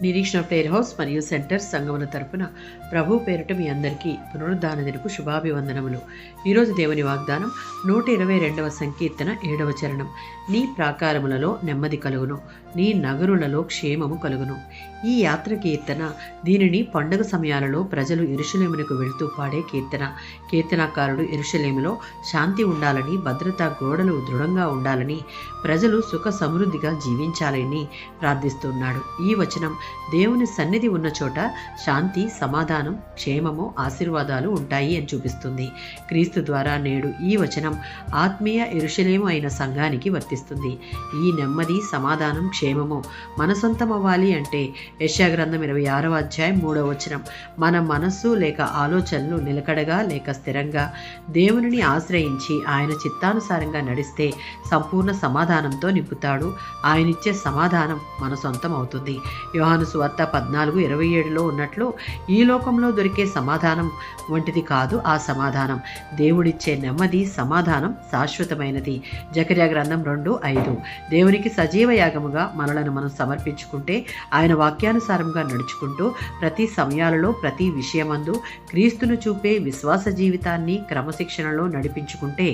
నిరీక్షణ prayer house మరియు centre సంగముల తరపున ప్రభు పేరిట మీ అందరికీ పునరుద్ధాన దినపు శుభాభివందనములు. ఈరోజు దేవుని వాగ్దానం 122వ సంకీర్తన 7వ చరణం. నీ ప్రాకారములలో నెమ్మది కలుగును, నీ నగరులలో క్షేమము కలుగును. ఈ యాత్ర కీర్తన. దీనిని పండుగ సమయాలలో ప్రజలు యెరూషలేమునకు వెళుతూ పాడే కీర్తన. కీర్తనాకారుడు యెరూషలేములో శాంతి ఉండాలని, భద్రతా గోడలు దృఢంగా ఉండాలని, ప్రజలు సుఖ సమృద్ధిగా జీవించాలని ప్రార్థిస్తున్నాడు. ఈ వచనం దేవుని సన్నిధి ఉన్న చోట శాంతి, సమాధానం, క్షేమము, ఆశీర్వాదాలు ఉంటాయి అని చూపిస్తుంది. క్రీస్తు ద్వారా నేడు ఈ వచనం ఆత్మీయ యెరూషలేము అయిన సంఘానికి వర్తిస్తుంది. ఈ నెమ్మది, సమాధానం, క్షేమము మన సొంతం అవ్వాలి అంటే యెషయా గ్రంథం 26వ అధ్యాయం 3వ వచనం. మన మనస్సు లేక ఆలోచనలు నిలకడగా లేక స్థిరంగా దేవునిని ఆశ్రయించి ఆయన చిత్తానుసారంగా నడిస్తే సంపూర్ణ సమాధానంతో నింపుతాడు. ఆయనిచ్చే సమాధానం మన సొంతం అవుతుంది. యోహాను సువార్త 14:27లో ఉన్నట్లు ఈ లోకంలో దొరికే సమాధానం వంటిది కాదు ఆ సమాధానం. దేవుడిచ్చే నెమ్మది, సమాధానం శాశ్వతమైనది. జకర్యా గ్రంథం 2:5. దేవునికి సజీవ యాగముగా మనలను మనం సమర్పించుకుంటే, ఆయన వాక్యానుసారంగా నడుచుకుంటూ ప్రతి సమయాలలో ప్రతి విషయమందు క్రీస్తును చూపే విశ్వాస జీవితాన్ని క్రమశిక్షణలో నడిపించుకుంటే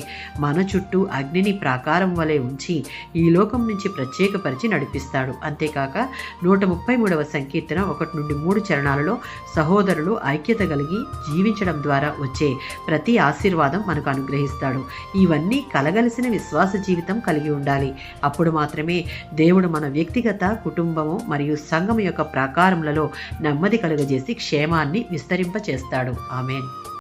మన చుట్టూ అగ్నిని ప్రాకారం వలె ఉంచి ఈ లోకం నుంచి ప్రత్యేకపరిచి నడిపిస్తాడు. అంతేకాక 133వ సంకీర్తన 1-3 చరణాలలో సహోదరులు ఐక్యత కలిగి జీవించడం ద్వారా వచ్చే ప్రతి ఆశీర్వాదం మనకు అనుగ్రహిస్తాడు. ఇవన్నీ కలగలిసిన విశ్వాస జీవితం కలిగి ఉండాలి. అప్పుడు మాత్రమే దేవుడు మన వ్యక్తిగత, కుటుంబము మరియు సంఘం యొక్క ప్రాకారములలో నెమ్మది కలుగజేసి క్షేమాన్ని విస్తరింపచేస్తాడు. ఆమేన్.